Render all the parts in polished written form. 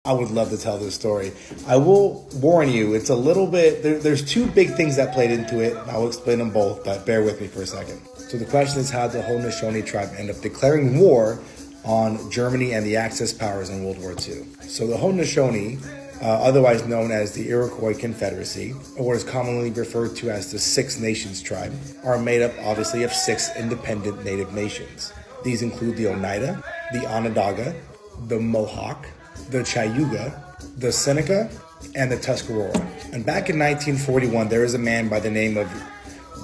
I would love to tell this story. I will warn you, it's a little bit, there's two big things that played into it. I will explain them both, but bear with me for a second. So the question is, how did the Haudenosaunee tribe end up declaring war on Germany and the Axis powers in World War II? So the Haudenosaunee, otherwise known as the Iroquois Confederacy, or what is commonly referred to as the Six Nations tribe, are made up obviously of 6 independent native nations. These include the Oneida, the Onondaga, the Mohawk, the Cayuga, the Seneca, and the Tuscarora. And back in 1941, there was a man by the name of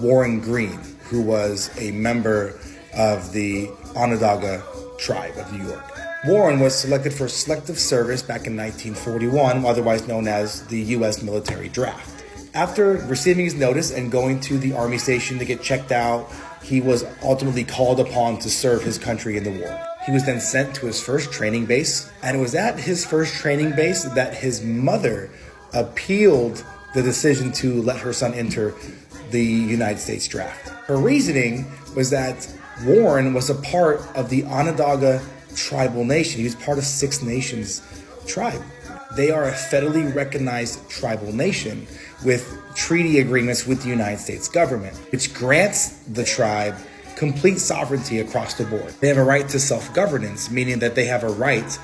Warren Green, who was a member of the Onondaga tribe of New York. Warren was selected for selective service back in 1941, otherwise known as the U.S. military draft. After receiving his notice and going to the Army station to get checked out, he was ultimately called upon to serve his country in the war. He was then sent to his first training base, and it was at his first training base that his mother appealed the decision to let her son enter the United States draft. Her reasoning was that Warren was a part of the Onondaga tribal nation. He was part of Six Nations tribe. They are a federally recognized tribal nation with treaty agreements with the United States government, which grants the tribe complete sovereignty across the board. They have a right to self-governance, meaning that they have a right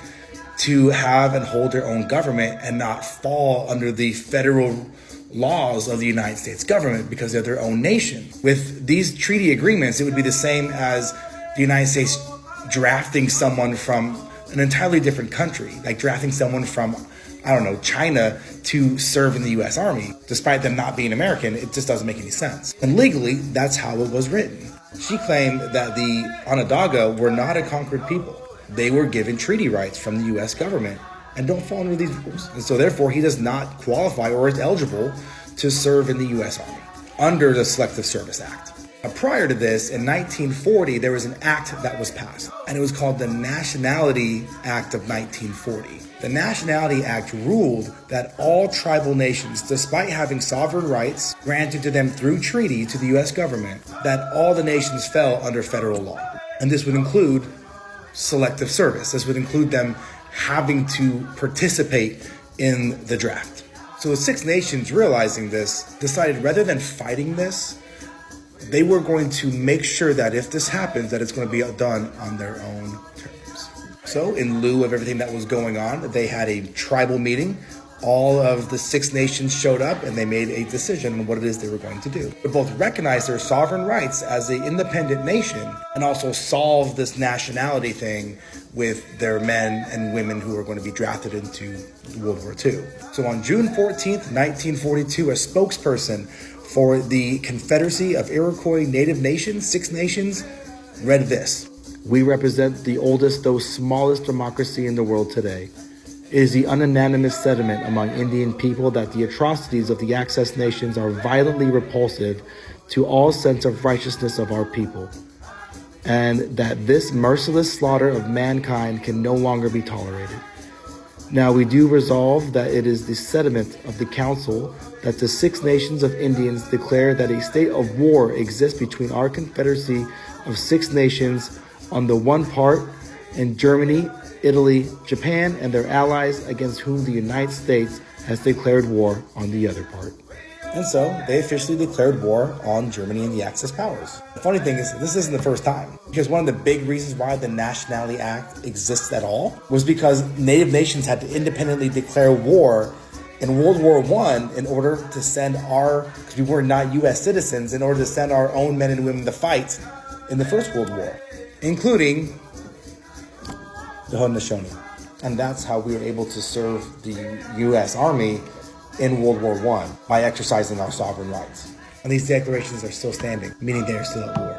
to have and hold their own government and not fall under the federal laws of the United States government because they're their own nation. With these treaty agreements, it would be the same as the United States drafting someone from an entirely different country, like drafting someone from, China to serve in the U.S. Army. Despite them not being American, it just doesn't make any sense. And legally, that's how it was written. She claimed that the Onondaga were not a conquered people. They were given treaty rights from the U.S. government and don't fall under these rules. And so therefore, he does not qualify or is eligible to serve in the U.S. Army under the Selective Service Act. Prior to this, in 1940, there was an act that was passed, and it was called the Nationality Act of 1940. The Nationality Act ruled that all tribal nations, despite having sovereign rights granted to them through treaty to the U.S. government, that all the nations fell under federal law. And this would include selective service. This would include them having to participate in the draft. So the Six Nations, realizing this, decided rather than fighting this, they were going to make sure that if this happens, that it's going to be done on their own terms. So in lieu of everything that was going on, they had a tribal meeting. All of the Six Nations showed up and they made a decision on what it is they were going to do. They both recognized their sovereign rights as an independent nation and also solve this nationality thing with their men and women who are going to be drafted into World War II. So on June 14th, 1942, a spokesperson for the Confederacy of Iroquois Native Nations, Six Nations, read this: "We represent the oldest, though smallest democracy in the world today. It is the unanimous sentiment among Indian people that the atrocities of the Access Nations are violently repulsive to all sense of righteousness of our people, and that this merciless slaughter of mankind can no longer be tolerated. Now we do resolve that it is the sentiment of the Council that the Six Nations of Indians declare that a state of war exists between our Confederacy of Six Nations on the one part and Germany, Italy, Japan, and their allies against whom the United States has declared war on the other part." And so they officially declared war on Germany and the Axis powers. The funny thing is, this isn't the first time, because one of the big reasons why the Nationality Act exists at all was because native nations had to independently declare war in World War I in order to send because we were not U.S. citizens, in order to send our own men and women to fight in the First World War, including the Haudenosaunee. And that's how we were able to serve the U.S. Army in World War I, by exercising our sovereign rights. And these declarations are still standing, meaning they are still at war.